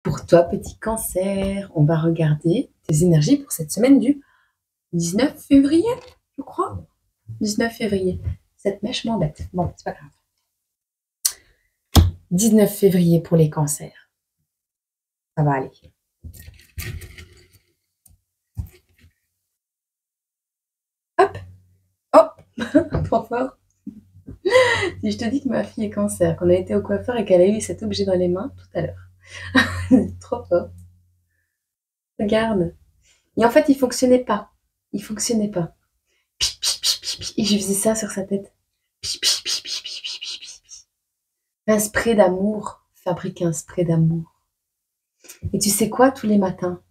Pour toi, petit cancer, on va regarder tes énergies pour cette semaine du 19 février, je crois. 19 février. Cette mèche m'embête. Bon, c'est pas grave. 19 février pour les cancers. Ça va aller. Hop, hop, trop fort. Si je te dis que ma fille est cancer, qu'on a été au coiffeur et qu'elle a eu cet objet dans les mains tout à l'heure. Trop fort. Regarde. Et en fait, il fonctionnait pas. Il fonctionnait pas. Et je faisais ça sur sa tête. Un spray d'amour. Fabriquer un spray d'amour. Et tu sais quoi, tous les matins,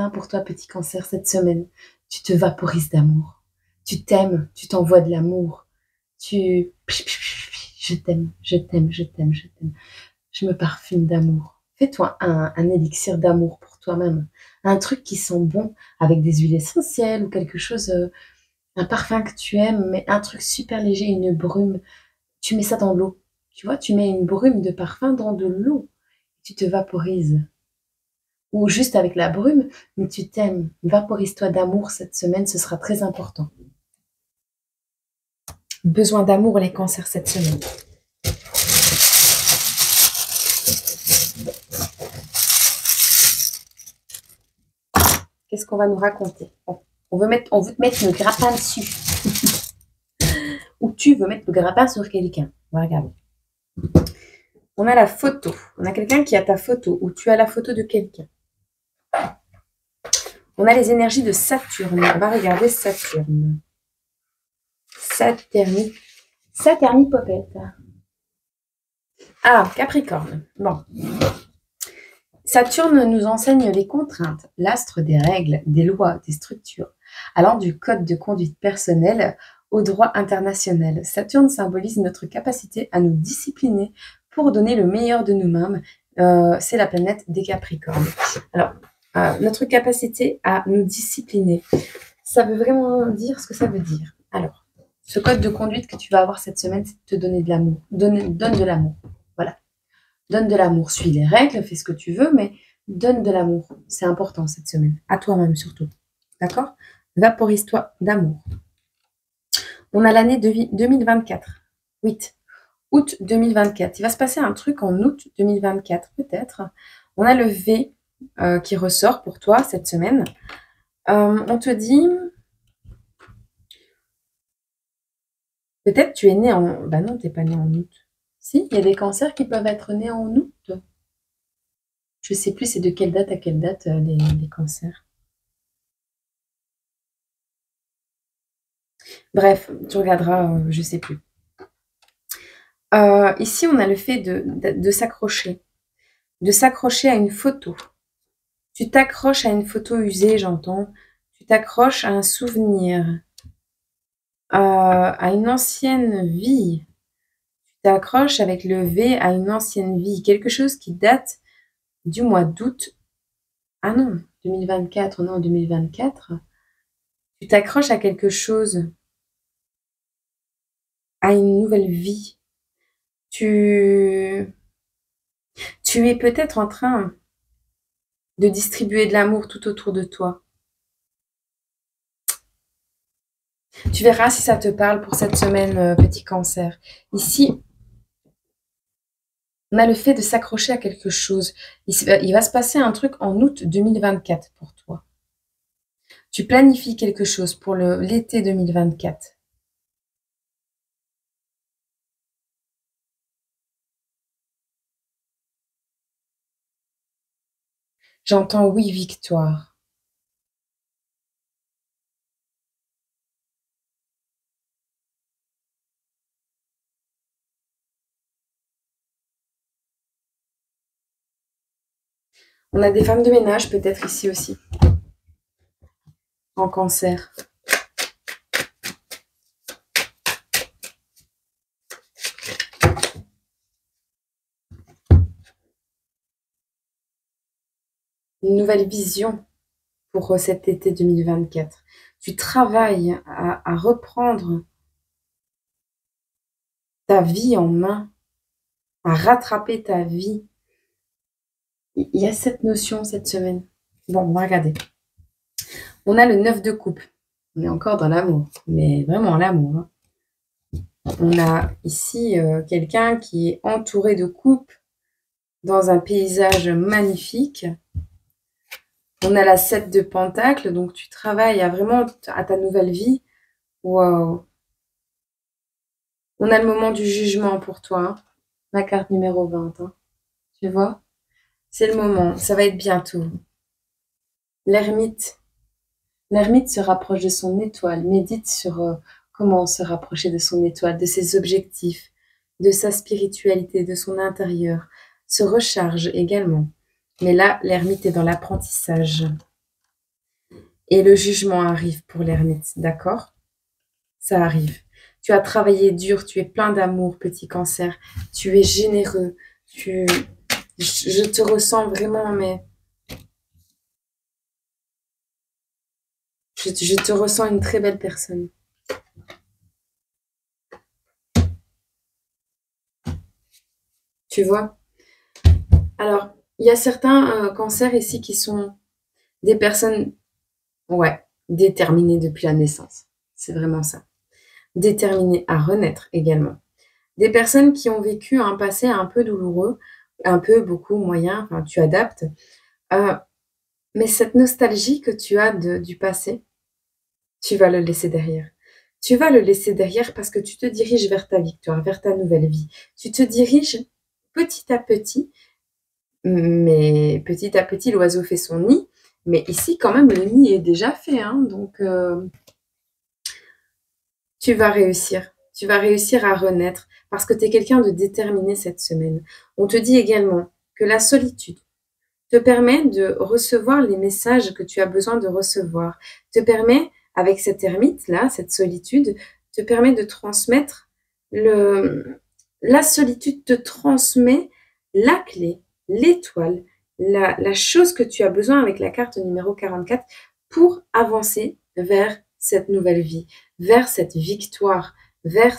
pour toi, petit cancer, cette semaine, tu te vaporises d'amour. Tu t'aimes, tu t'envoies de l'amour. Je t'aime, je t'aime, je t'aime, je t'aime. Je me parfume d'amour. Fais-toi un élixir d'amour pour toi-même. Un truc qui sent bon avec des huiles essentielles ou quelque chose, un parfum que tu aimes, mais un truc super léger, une brume. Tu mets ça dans l'eau. Tu vois, tu mets une brume de parfum dans de l'eau. Tu te vaporises. Ou juste avec la brume, mais tu t'aimes. Vaporise-toi d'amour cette semaine, ce sera très important. Besoin d'amour, les cancers cette semaine. Qu'est-ce qu'on va nous raconter? On veut te mettre le grappin dessus. Ou tu veux mettre le grappin sur quelqu'un. On va regarder. On a la photo. On a quelqu'un qui a ta photo ou tu as la photo de quelqu'un. On a les énergies de Saturne. On va regarder Saturne. Saturni Popette. Ah, Capricorne. Bon. Saturne nous enseigne les contraintes, l'astre des règles, des lois, des structures, allant du code de conduite personnel au droit international. Saturne symbolise notre capacité à nous discipliner pour donner le meilleur de nous-mêmes. C'est la planète des Capricornes. Alors, notre capacité à nous discipliner, ça veut vraiment dire ce que ça veut dire. Alors, ce code de conduite que tu vas avoir cette semaine, c'est de te donner de l'amour. Donne de l'amour. Voilà. Donne de l'amour, suis les règles, fais ce que tu veux, mais donne de l'amour. C'est important cette semaine. À toi-même surtout. D'accord? Vaporise-toi d'amour. On a l'année 2024. 8. Août 2024. Il va se passer un truc en août 2024, peut-être. On a le V qui ressort pour toi cette semaine. On te dit... Peut-être tu es né en... Bah non, t'es pas né en août. Si, il y a des cancers qui peuvent être nés en août. Je sais plus c'est de quelle date à quelle date les cancers. Bref, tu regarderas, je sais plus. Ici, on a le fait de s'accrocher. De s'accrocher à une photo. Tu t'accroches à une photo usée, j'entends. Tu t'accroches à un souvenir. À une ancienne vie. Tu t'accroches avec le V à une ancienne vie. Quelque chose qui date du mois d'août. Ah non, 2024, on est en 2024. Tu t'accroches à quelque chose. À une nouvelle vie. Tu es peut-être en train de distribuer de l'amour tout autour de toi. Tu verras si ça te parle pour cette semaine, petit cancer. Ici, on a le fait de s'accrocher à quelque chose. Il va se passer un truc en août 2024 pour toi. Tu planifies quelque chose pour l'été 2024. J'entends oui, victoire. On a des femmes de ménage peut-être ici aussi. En cancer. Une nouvelle vision pour cet été 2024. Tu travailles à reprendre ta vie en main, à rattraper ta vie. Il y a cette notion cette semaine. Bon, on va regarder. On a le 9 de coupe. On est encore dans l'amour, mais vraiment l'amour. Hein. On a ici quelqu'un qui est entouré de coupes dans un paysage magnifique. On a la 7 de Pentacle, donc tu travailles à ta nouvelle vie. Wow. On a le moment du jugement pour toi, hein. Ma carte numéro 20, hein. Tu vois? C'est le moment, ça va être bientôt. L'ermite. L'ermite se rapproche de son étoile, médite sur comment se rapprocher de son étoile, de ses objectifs, de sa spiritualité, de son intérieur, se recharge également. Mais là, l'ermite est dans l'apprentissage. Et le jugement arrive pour l'ermite, d'accord? Ça arrive. Tu as travaillé dur, tu es plein d'amour, petit cancer. Tu es généreux. Je te ressens vraiment, mais je te ressens une très belle personne. Tu vois? Alors, il y a certains cancers ici qui sont des personnes, ouais, déterminées depuis la naissance. C'est vraiment ça. Déterminées à renaître également. Des personnes qui ont vécu un passé un peu douloureux, un peu, beaucoup, moyen, enfin, tu adaptes. Euh, mais cette nostalgie que tu as du passé, tu vas le laisser derrière. Tu vas le laisser derrière parce que tu te diriges vers ta victoire, vers ta nouvelle vie. Tu te diriges petit à petit, mais petit à petit, l'oiseau fait son nid. Mais ici, quand même, le nid est déjà fait, hein, donc tu vas réussir. Tu vas réussir à renaître parce que tu es quelqu'un de déterminé cette semaine. On te dit également que la solitude te permet de recevoir les messages que tu as besoin de recevoir. Te permet, avec cette ermite-là, cette solitude, te permet de transmettre la solitude te transmet la clé, l'étoile, la chose que tu as besoin avec la carte numéro 44 pour avancer vers cette nouvelle vie, vers cette victoire, vers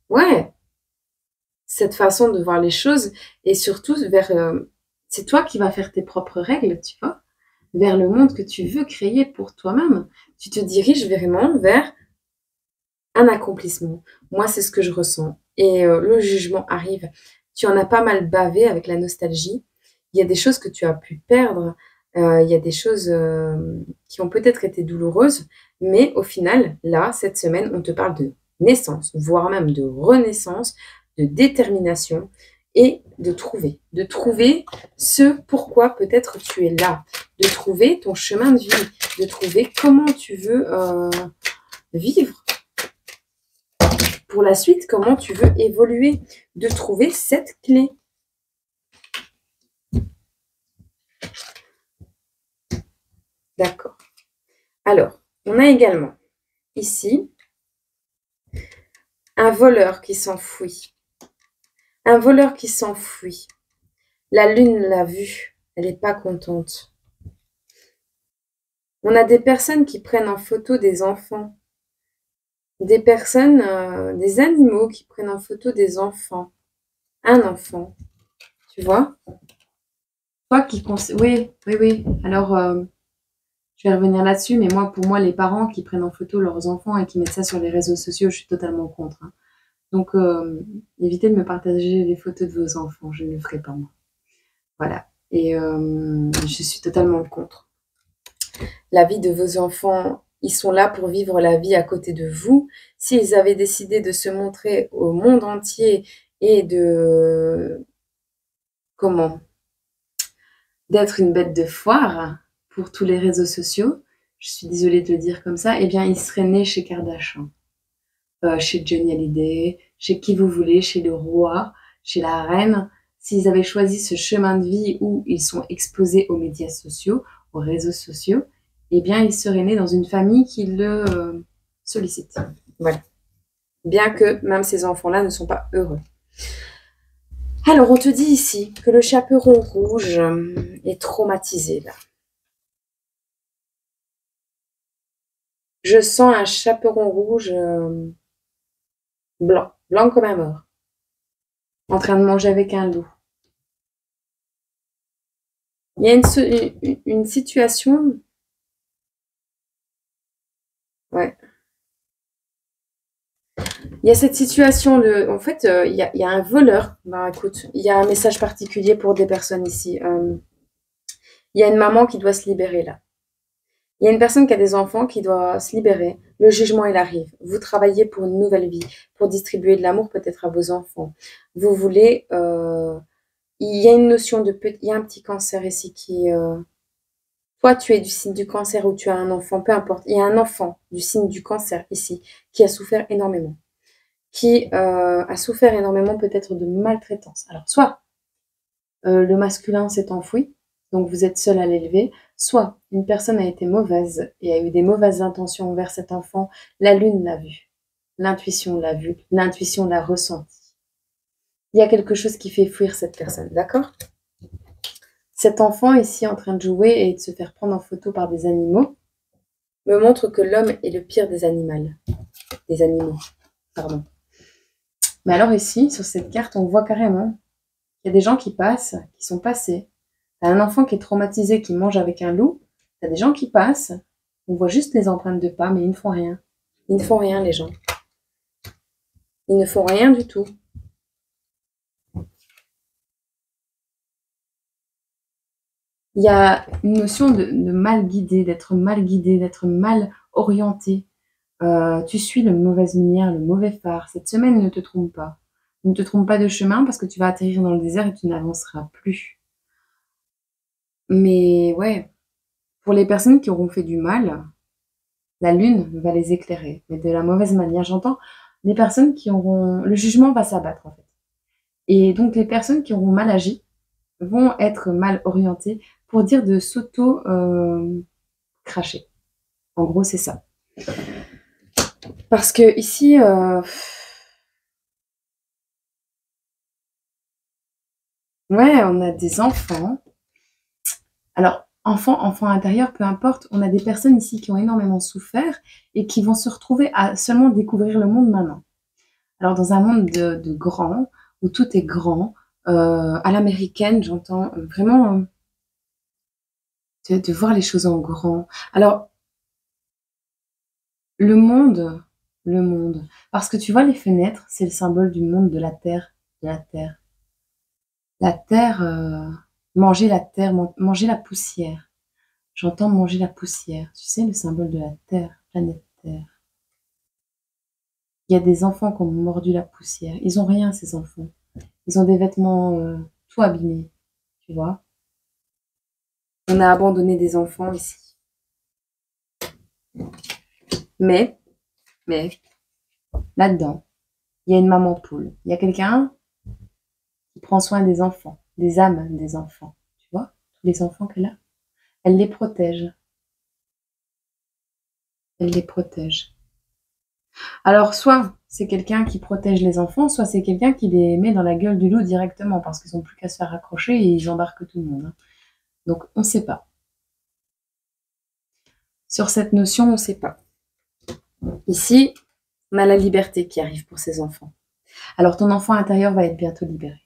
ouais, cette façon de voir les choses et surtout vers c'est toi qui vas faire tes propres règles, tu vois, vers le monde que tu veux créer pour toi-même. Tu te diriges vraiment vers un accomplissement. Moi, c'est ce que je ressens. Et le jugement arrive. Tu en as pas mal bavé avec la nostalgie. Il y a des choses que tu as pu perdre. Il y a des choses qui ont peut-être été douloureuses. Mais au final, là, cette semaine, on te parle de naissance, voire même de renaissance, de détermination et de trouver ce pourquoi peut-être tu es là, de trouver ton chemin de vie, de trouver comment tu veux vivre pour la suite, comment tu veux évoluer, de trouver cette clé. D'accord. Alors, on a également ici un voleur qui s'enfuit. Un voleur qui s'enfuit. La lune l'a vu, elle n'est pas contente. On a des personnes qui prennent en photo des enfants. Des personnes, des animaux qui prennent en photo des enfants. Un enfant. Tu vois? Toi qui oui, oui, oui. Alors, je vais revenir là-dessus, mais moi, pour moi, les parents qui prennent en photo leurs enfants et qui mettent ça sur les réseaux sociaux, je suis totalement contre. Hein. Donc, évitez de me partager les photos de vos enfants, je ne le ferai pas moi. Voilà. Et je suis totalement contre. La vie de vos enfants, ils sont là pour vivre la vie à côté de vous. S'ils avaient décidé de se montrer au monde entier et comment, d'être une bête de foire pour tous les réseaux sociaux, je suis désolée de le dire comme ça, eh bien, ils seraient nés chez Kardashian, chez Johnny Hallyday, chez qui vous voulez, chez le roi, chez la reine. S'ils avaient choisi ce chemin de vie où ils sont exposés aux médias sociaux, aux réseaux sociaux, eh bien, ils seraient nés dans une famille qui le sollicite. Voilà. Bien que même ces enfants-là ne sont pas heureux. Alors, on te dit ici que le chaperon rouge est traumatisé, là. Je sens un chaperon rouge blanc, blanc comme un mort, en train de manger avec un loup. Il y a une situation... Ouais. Il y a cette situation de... En fait, il y a un voleur. Ben, écoute, il y a un message particulier pour des personnes ici. Il y a une maman qui doit se libérer là. Il y a une personne qui a des enfants qui doit se libérer. Le jugement, il arrive. Vous travaillez pour une nouvelle vie, pour distribuer de l'amour peut-être à vos enfants. Vous voulez... il y a une notion de... Il y a un petit cancer ici qui... toi, tu es du signe du cancer ou tu as un enfant, peu importe. Il y a un enfant du signe du cancer ici qui a souffert énormément. Qui a souffert énormément peut-être de maltraitance. Alors, soit le masculin s'est enfoui, donc vous êtes seul à l'élever, soit une personne a été mauvaise et a eu des mauvaises intentions envers cet enfant, la lune l'a vu, l'intuition l'a vu, l'intuition l'a ressenti. Il y a quelque chose qui fait fuir cette personne, d'accord? Cet enfant ici en train de jouer et de se faire prendre en photo par des animaux me montre que l'homme est le pire des animaux. Des animaux, pardon. Mais alors ici, sur cette carte, on voit carrément qu'il y a des gens qui passent, qui sont passés. T'as un enfant qui est traumatisé, qui mange avec un loup. T'as des gens qui passent. On voit juste les empreintes de pas, mais ils ne font rien. Ils ne font rien, les gens. Ils ne font rien du tout. Il y a une notion de mal guidé, d'être mal orienté. Tu suis la mauvaise lumière, le mauvais phare. Cette semaine, ne te trompe pas. Ne te trompe pas de chemin parce que tu vas atterrir dans le désert et tu n'avanceras plus. Mais ouais, pour les personnes qui auront fait du mal, la lune va les éclairer, mais de la mauvaise manière. J'entends les personnes qui auront... Le jugement va s'abattre, en fait. Et donc, les personnes qui auront mal agi vont être mal orientées pour dire de s'auto-cracher. En gros, c'est ça. Parce que ici... ouais, on a des enfants. Alors, enfant intérieur, peu importe, on a des personnes ici qui ont énormément souffert et qui vont se retrouver à seulement découvrir le monde maintenant. Alors, dans un monde de grands, où tout est grand, à l'américaine, j'entends vraiment de voir les choses en grand. Alors, le monde, parce que tu vois, les fenêtres, c'est le symbole du monde, de la terre, de la terre. La terre, manger la poussière. J'entends manger la poussière. Tu sais, le symbole de la terre, planète Terre. Il y a des enfants qui ont mordu la poussière. Ils ont rien, ces enfants. Ils ont des vêtements tout abîmés, tu vois. On a abandonné des enfants ici. Mais, là-dedans, il y a une maman poule. Il y a quelqu'un qui prend soin des enfants, des âmes des enfants. Tu vois, tous les enfants qu'elle a. Elle les protège. Elle les protège. Alors, soit c'est quelqu'un qui protège les enfants, soit c'est quelqu'un qui les met dans la gueule du loup directement, parce qu'ils n'ont plus qu'à se faire accrocher et ils embarquent tout le monde. Hein. Donc, on ne sait pas. Sur cette notion, on ne sait pas. Ici, on a la liberté qui arrive pour ces enfants. Alors, ton enfant intérieur va être bientôt libéré.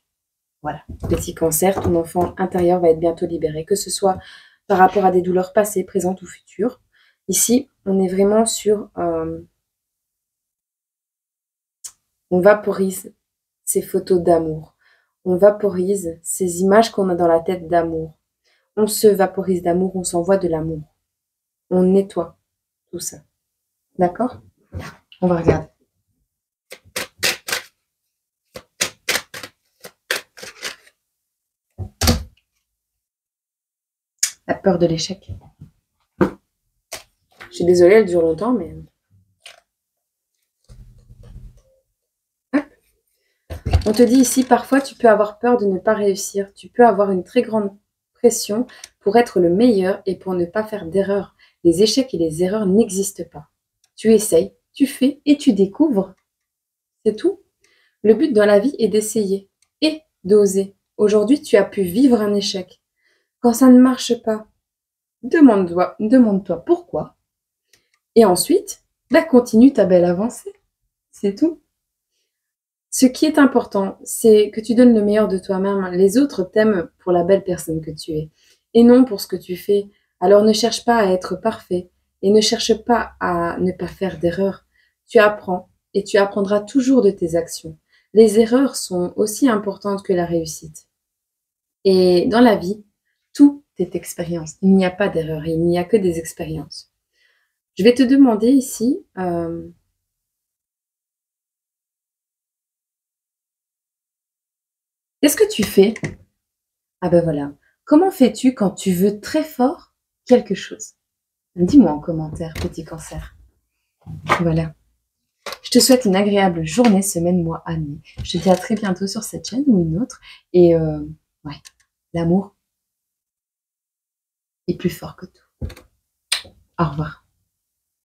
Voilà, petit cancer, ton enfant intérieur va être bientôt libéré, que ce soit par rapport à des douleurs passées, présentes ou futures. Ici, on est vraiment sur... on vaporise ces photos d'amour. On vaporise ces images qu'on a dans la tête d'amour. On se vaporise d'amour, on s'envoie de l'amour. On nettoie tout ça. D'accord? On va regarder. La peur de l'échec. Je suis désolée, elle dure longtemps, mais... Hop. On te dit ici, parfois, tu peux avoir peur de ne pas réussir. Tu peux avoir une très grande pression pour être le meilleur et pour ne pas faire d'erreurs. Les échecs et les erreurs n'existent pas. Tu essayes, tu fais et tu découvres. C'est tout. Le but dans la vie est d'essayer et d'oser. Aujourd'hui, tu as pu vivre un échec. Quand ça ne marche pas, demande-toi pourquoi. Et ensuite, continue ta belle avancée. C'est tout. Ce qui est important, c'est que tu donnes le meilleur de toi-même. Les autres t'aiment pour la belle personne que tu es. et non pour ce que tu fais. Alors ne cherche pas à être parfait et ne cherche pas à ne pas faire d'erreurs. Tu apprends et tu apprendras toujours de tes actions. Les erreurs sont aussi importantes que la réussite. Et dans la vie, tout est expérience. Il n'y a pas d'erreur, il n'y a que des expériences. Je vais te demander ici, qu'est-ce que tu fais? Ah ben voilà. Comment fais-tu quand tu veux très fort quelque chose? Dis-moi en commentaire, petit cancer. Voilà. Je te souhaite une agréable journée, semaine, mois, année. Je te dis à très bientôt sur cette chaîne ou une autre. Et ouais, l'amour est plus fort que tout. Au revoir.